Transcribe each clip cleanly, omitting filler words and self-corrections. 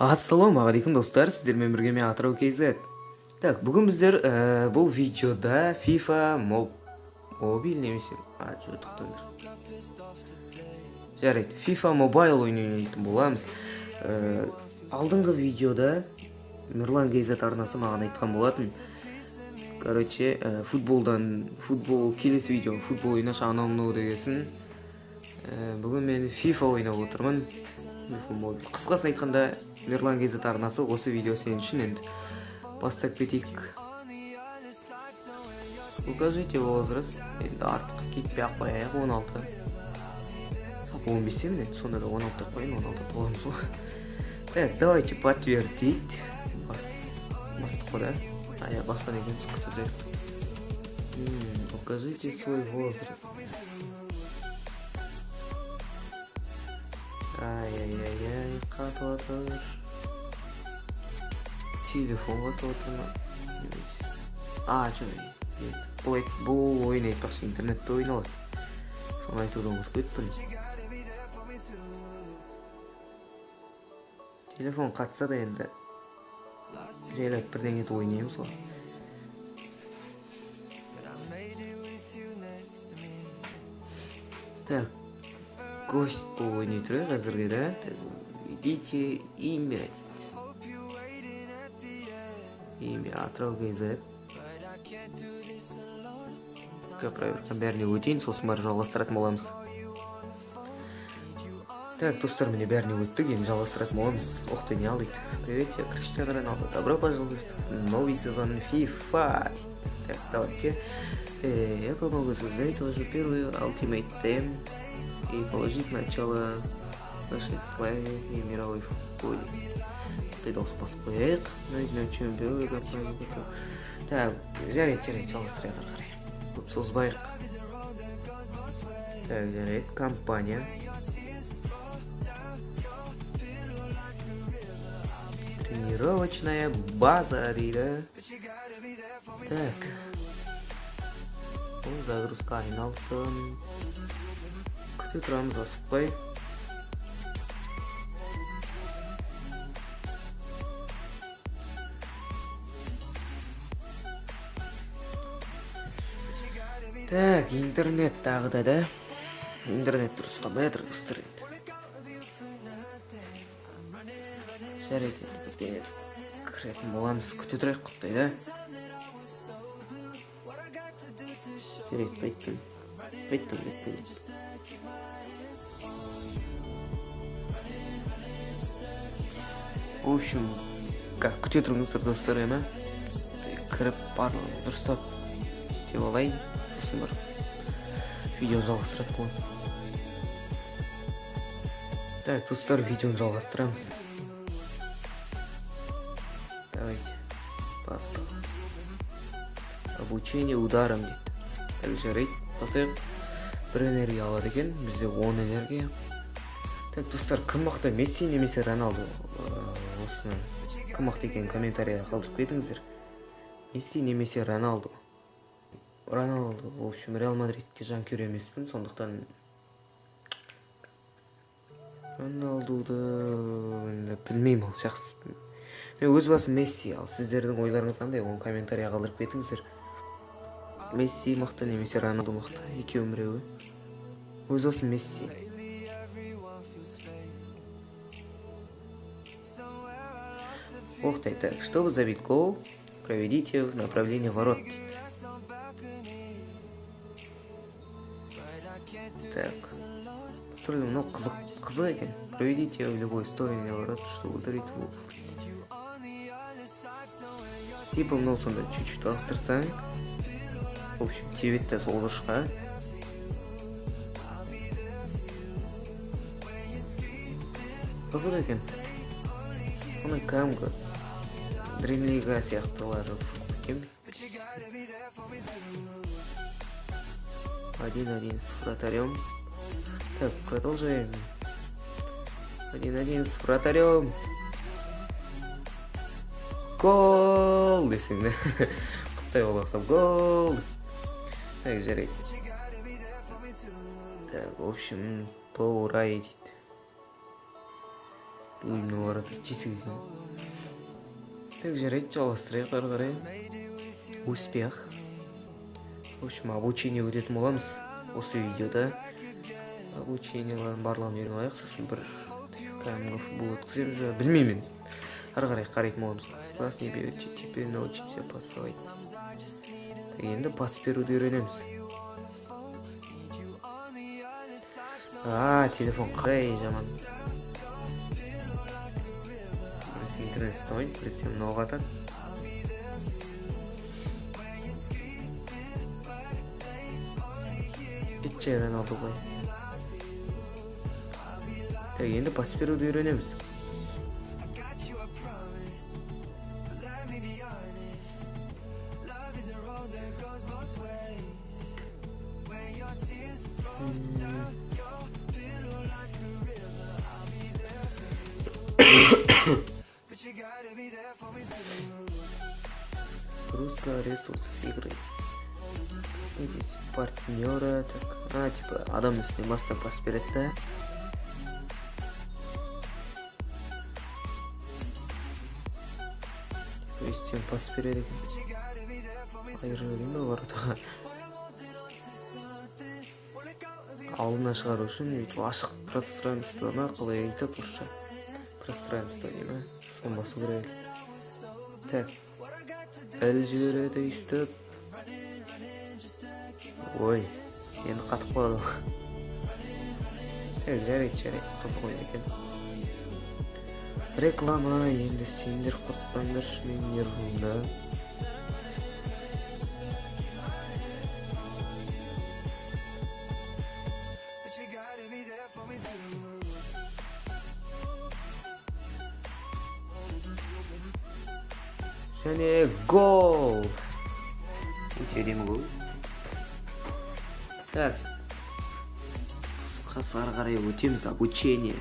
Ассаламу алейкум достар, сіздермен бірге мен Атырау KZ. Так, бүгін біздер бұл видеода FIFA мобиль немесе жарайды, FIFA Mobile ойнайтын боламыз. Алдыңғы видеода Нұрлан KZ арнасы маған айтқан болатын. Короче, келесі видео футбол ойнашы анау дегесін. Бүгін мен FIFA ойнап отырмын. Қысқасын айтқанда, Нұрлан KZ арнасы осы видео сен үшін енді бастап кетейік. Укажите возраст. Енді артық кетпей-ақ қояйық, 16. 15 ме? Сонда да 16 қойын, 16 боламыз ғой. Так, давайте подтвердить. Бастық қой, да? Басқан екенбіз, күтіп. Укажите свой возраст. Ай-яй-яй, қатып отыр. Телефон қатып отыр ма? Жоқ, бұл ойын айтпақшы интернетте ойналады. Соны айтудан ұмытып кетпін. Телефон қатса да енді жайлап бірдеңеді ойнаймыз ғой. Так, гость бұл ойнайтыр қазірге, да? Введите имя. Имя Атырау KZ. Проверка бәріне өтейін, сосын бары жалғастыратын боламыз. Так, достар, міне бәріне өттік, енді жалғастыратын боламыз. Оқты не алдық? Привет, я Криштиану Роналду. Добро пожаловать в новый сезон FIFA. Так, давайте. Я помогу создать вашу первую Ultimate Team и положить начало нашей славе и мировой футболе. Ты должен поспоять, найдем чемпиона. Так, жарайды, жалғастырайық қарай. Көп созбайық. Так, жарайды, компания. Тренировочная база дейді. Так. Бұл загрузка айналсын. Күте тұрамыз, асықпай. Так, интернет тағы да. Интернет дұрыстамай жатыр, достар. Жарайды, бірден кіретін боламыз. Күте тұрайық құттай, да? Жарайды, бәйттім. В общем, күте тұрыңыздар, достар, еме? Кіріп барлығын дұрыстап істеп алайын. Сосын бар. Видео жалғастырады болын. Так, достар, видеоны жалғастырамыз. Давайте. Бастық. Обучение ударом дейді. Так, жарайды. Бастайық. Бір энергия алады екен. Бізде 10 энергия. Так, достар, кім мықты, Месси немесе Роналду? Осыны кім мықты екен комментарияға қалдырып кетіңіздер. Месси немесе Роналду? Роналду, в общем, Реал Мадридке жанкүйер емеспін, сондықтан Роналдуды білмеймін, ол жақсы. Мен өз басым Месси, ал сіздердің ойларыңыз қандай, оны комментарияға қалдырып кетіңіздер. Месси мықты немесе Роналду мықты, екеуінің біреуі. Өз басым Месси. Оқтай, так, чтобы забить гол, проведите в направление ворот. Так, мынау қызық екен. Проведите в любой стороне ворот, чтобы ударить в угол. Типа мынау сонда чуть-чуть астырсаң, в общем, тебетті сол бұрышқа. Қызық екен. Оны кәдімгі Дрим-лига сияқтылары екен. 1-1 с вратарем. Так, продолжаем. 1-1 с вратарем. Гол! Десең, да? Құттай болақсам, гол! Так, жарайды. Так, в общем, Тоурай дейді. Буйны бар жеткізген. Так жарайды, жалғастырайық ары қарай. Успех. В общем, обучение өтетін боламыз осы видеода. Обучениялардың барлығын үйреніп алайық, сосын бір кәдімгі футбол өткіземіз. Білмеймін. Ары қарай қарайтын боламыз. Нас не берете, теперь научимся пасовать. Енді пас беруді үйренеміз. Телефон қай жаман. Интернет ұстамайды, біресе мынауға атады. Кетчайдан алды ғой. Енді пас беруді үйренеміз. Русская ресурсов игры. Здесь партнера, так, типа адам үстіне баста пас береді да. Өстен пас береді екен. Қайыр өлейін ба ортаға. Алдына шығару үшін өйтіп ашық пространствоны қалай айтып орысша. Пространство дей ма? Соны басу керек. Так. Әл жібереді өйстіп. Ой, енді қатып қалады. Жарайды, қызық ойын екен. Реклама, енді сендер қорықпаңдар, менің нервымда. Және гол! Өтедемі гол? Так. Қысқасы ары қарай өтеміз обучение.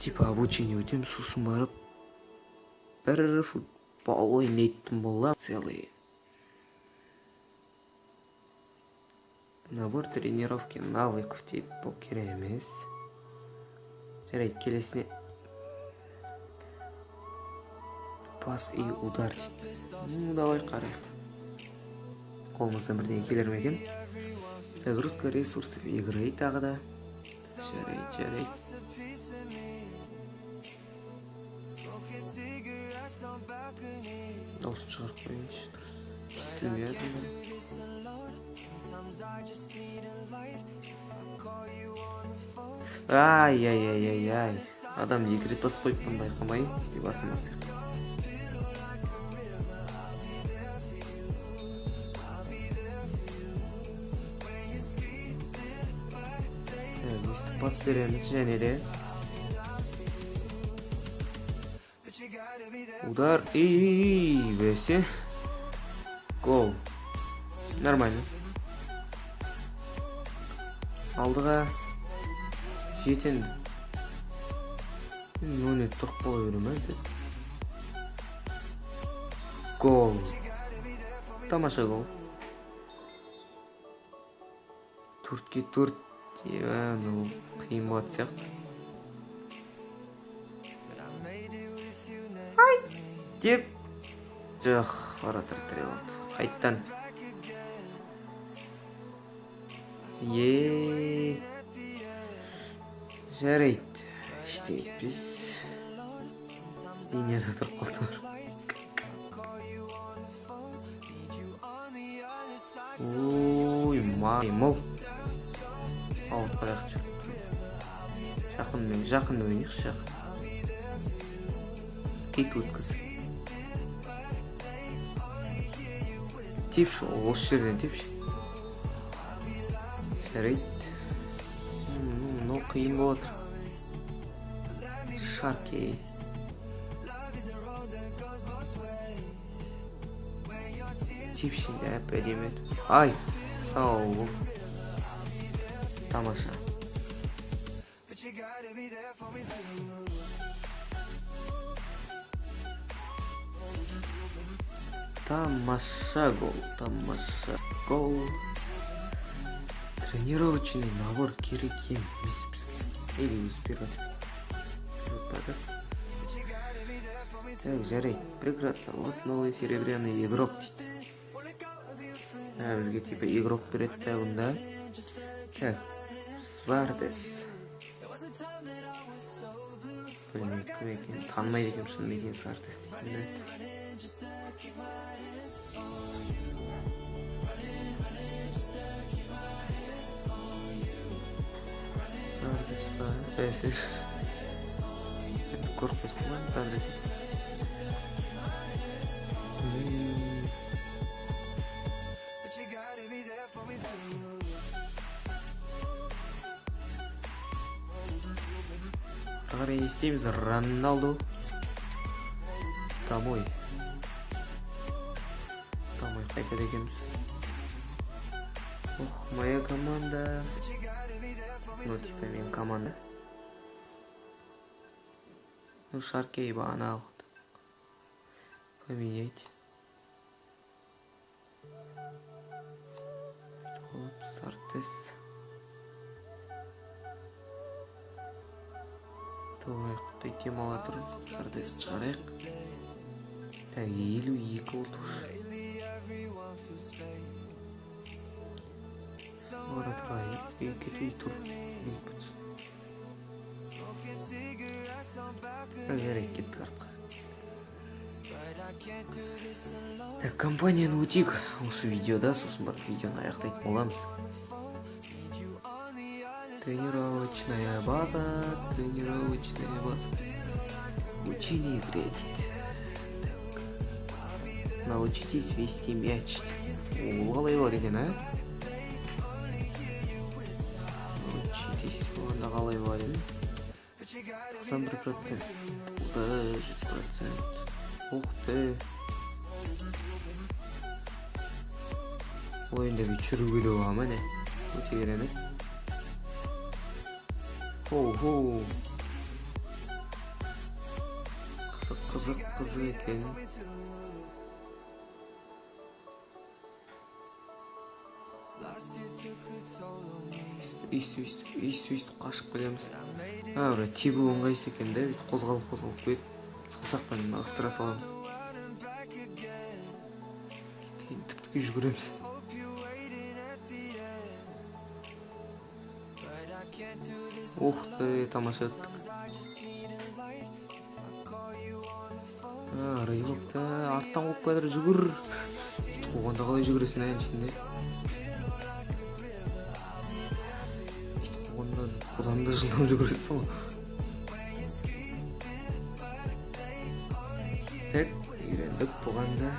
Типа обучение өтеміз, сосын барып бір футбол ойнайтын болам целый. Набор тренировки навыков дейді, бұл керек емес. Жарайды, келесіне. Пас и удар дейді. Давай қарайық. Қолымыздан бірден келер ме екен? Загрузка ресурсов игры тағы да. Жарайды. Дауысын шығарып қойыңызшы. Ай. Адам екі рет басып қойыппын, байқамай. Басым бастық. Пас береміз және де. Удар бәсе. Гол. Нормально. Алдыға жетенді. Оны тұрып қой өріміз. Гол. Тамаша гол. Төртке төрт. Ну, қиын болады сияқты. Деп жоқ, оратор тірелді. Қайттан. Жарайды. Ештеңе етпес. Енені тұрып қалды бар. Ой, маймыл. Ауыт қарақ жоқ. Жақын ойнайық, жақын. Кет өткіз. Тепші, осы жерден тепші. Жарайды. Мынау қиын болады. Шаркей. Тепші, әп-әдемі. Ай, сау. Тамаша. Тамаша гол. Тренировочный набор керек емес бізге. Или өз береді. да? Так, жарайды. Прекрасно. Вот новый серебряный игрок дейді. Бізге типа игрок береді да бұнда. Так, Свардес. Білмеймін кім екен. Танымайды екенмін шынымен екен Свардес дейтін. Свардес па? Бәсе. Қорқып кетсің ба Свардес? Қарай не істейміз? Роналду. Домой. Қайтады екенбіз. Ох, моя команда. Ну, типа, мен команда. Ну, Шаркей бағана алды. Поменять. Свардес. Тоғырайық, құттай тем ала тұрын. Свардес шығарайық. Так, 52 болды уж. Ора тұрайық, кетей тұр. Жарайық, кеттік артқа. Так, компанияны өтейік осы видеода, сосын барып видеоны аяқтайтын боламыз. Тренировочная база. Учение играть. Научитесь вести мяч. Олай бар екен, а? Научитесь. Онда қалай бар екен? 91%. Бұлда 100%. Ух ты. Ойында бүй чүргілі оға мәне. Өте керемет. Хоу. Қызық екен. Өйстіп қашып келеміз. Бір тибу оңғайсы екен да, қозғалып көйт. Саусақпен ығыстыра саламыз. Тік жүгіреміз. Ух ты, тамаша өттік. Райвокта арттан қоп қадыр жүгір. Оғанда қалай жүгіресін әйін ішінде. Одан да жылдам жүгіресін ғой. Так, үйрендік бұғанда.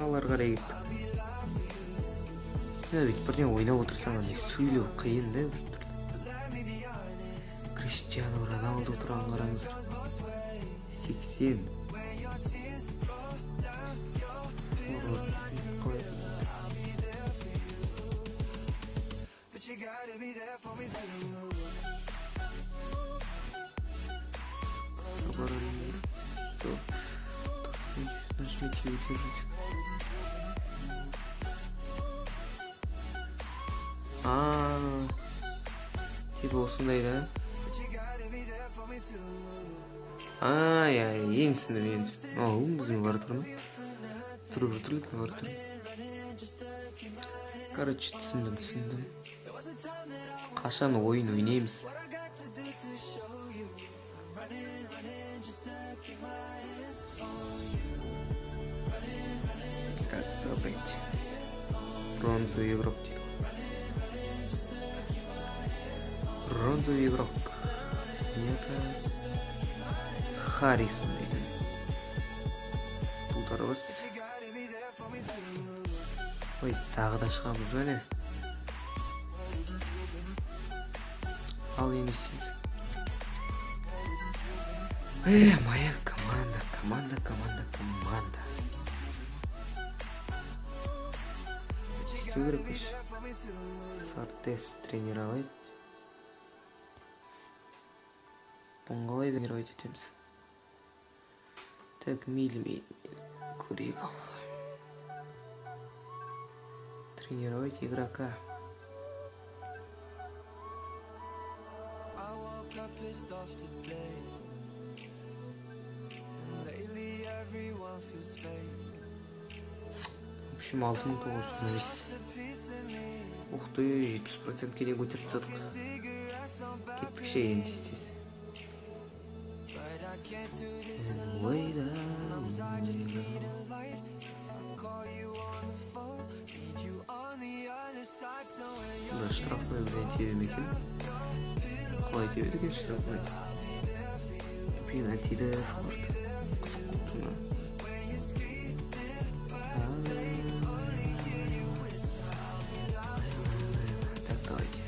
Алар қарай кеттік. Бірден ойнап отырсаң, сөйлеу қиын да бір түрлі. Криштиану Роналду тұрған қараңыздар. 80. Нажмите удержать. Типа осындай да. Енсіндім. Бізбен бар тұр ма? Тұрып бар тұр. Короче, түсіндім. Қашан ойын ойнаймыз. Так, забрать. Бронзовый игрок дейді. Бронзовый игрок. Нета Харрисон деген. Тұлдарыбыз. Ой, тағы да шығамыз өне. Ал еместен. Моя команда. Все керек еш. Свардес тренировать. Бұнғалай тренировать етеміз. Так, мейлі. Көрек ал. Тренировать игрока. В общем, 6900. Ух ты, 70%-ке не көтеріп тастадық. Кеттік ше енді тез. Мына штрафной бірден тебе ме екен? Қалай тебеді екен штрафной? Пенальтиді скорды. Қызық болды ма? Так, давайте.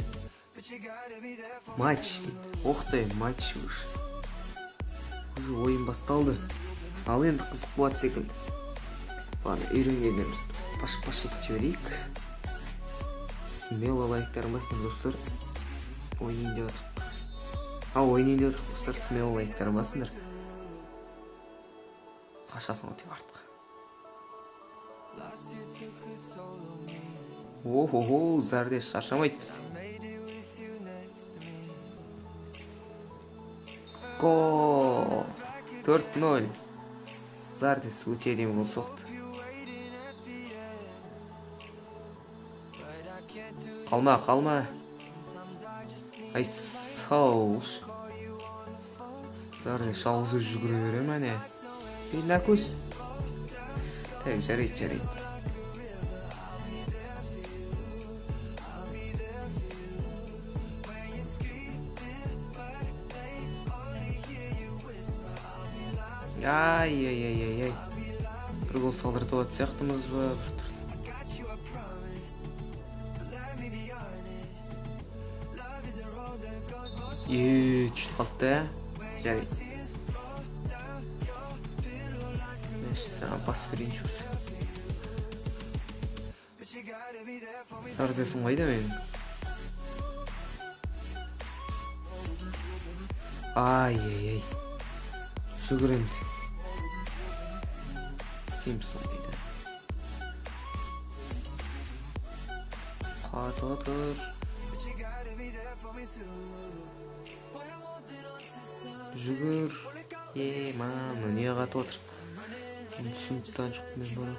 Матч дейді. Ох ты, матч уже ойын басталды. Ал енді қызық болады секілді. Баны үйренгендерімізді паш-паш етіп жіберейік. Смело лайктарын басыңдар достар. Ойнайын деп отырық. Ойнайын деп отырық достар. Смело лайктарын басыңдар. Қашасың өте артқа. О-хо-хо, Зардеш шаршамайды біз. Гол! 4-0. Зардес өте әдемі гол соқты. Қалма. Ай, сауш. Зардес жалғыз өзі жүгіре бере мәне. Нәкөз. Так, жарайды. Ай. Бір гол салдыртып от сияқтымыз ба? Чүт қалды. Жарайды. Саған пас берейінші осы. Сардесің қайда менің? Ай. Жүгір енді. Симпсон дейді. Қатып отыр. Жүгір. Мамы, не қатып отыр? Түсініктен шықты мен бұрын.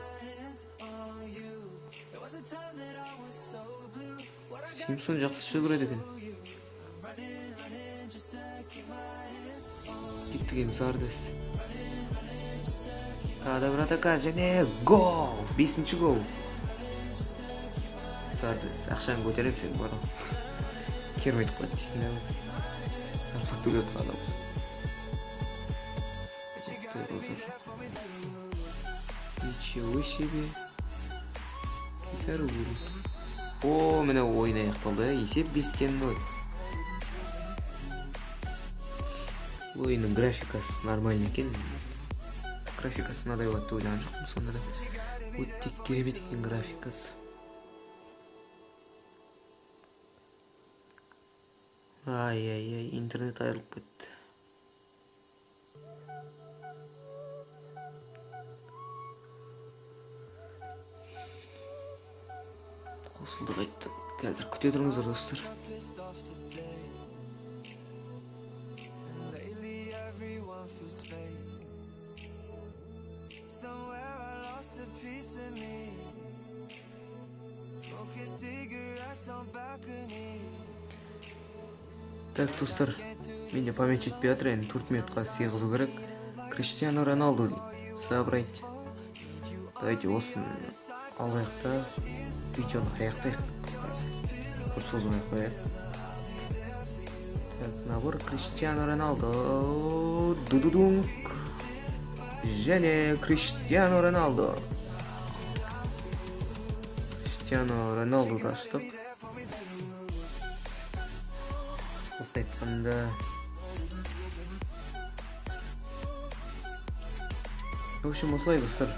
Симпсон жақсы жүгіреді екен. Кеттіген Зардес. Тағы да бір атака және гол! 5-ші гол. Зардес ақшаны көтеріп сен бұрын. Кермейді қылады дейсің әуін. Зарплат төледі қадам. Ничего себе. Кетер өріс. Міне ойын аяқталды. Есеп 5-0. Ойынның графикасы нормальный екен. Графикасы мынадай болады деп ойлаған жоқпын. Сонда да өте керемет екен графикасы. Ай, интернет айырылып кетті. Қосылды қайтты. Қазір күте тұрыңыздар достар. Так, достар, менде память жетпей жатыр, енді 4 минутқа сыйғызу керек. Криштиану Роналду дейді. Забрайте. Давайте осыны алайық та видеоны аяқтайық қысқасы. Көп созбай қояйық. Так, набор Криштиану Роналду. Дудудунг. Және Криштиану Роналду. Криштиану Роналду да аштық. Осы айтқанда в общем, осылай достар.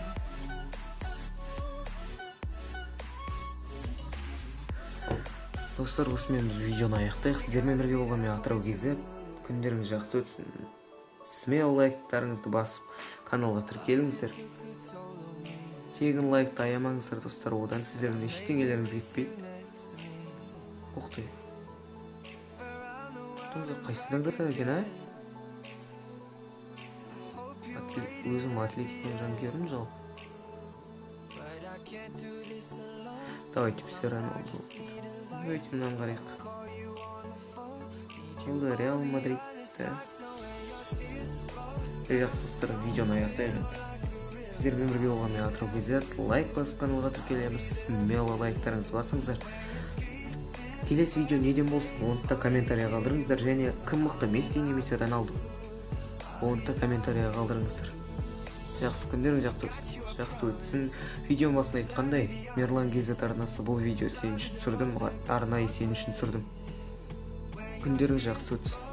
Достар, осымен біз видеоны аяқтайық. Сіздермен бірге болған мен Атырау KZ. Күндеріңіз жақсы өтсін. Смело лайктарыңызды басып, каналға тіркеліңіздер. Тегін лайкты аямаңыздар достар. Одан сіздердің ештеңелеріңіз кетпейді. Оқты. Қайсыдан да екен, а? өзім атлетиканың жанкүйерімін жалпы. Давайте все Роналду. Давайте мынаны қарайық. Бұл да Реал Мадрид. Жақсы достар, видеоны аяқтаймын. Сіздермен бірге болғанмен Атырау КЗ лайк басып каналға тіркелеміз. Смело лайктарыңыз басыңыздар. Келесі видео неден болсын, оны да комментария қалдырыңыздар. Және кім мықты, Месси немесе Роналду, оны да комментария қалдырыңыздар. Жақсы күндерің жақсы өтсін. Видео басында айтқандай, Мерлан КЗ арнасы бұл видео сен үшін түсірдім, арнайы сен үшін түсірдім. Күндерің жақсы өтсін.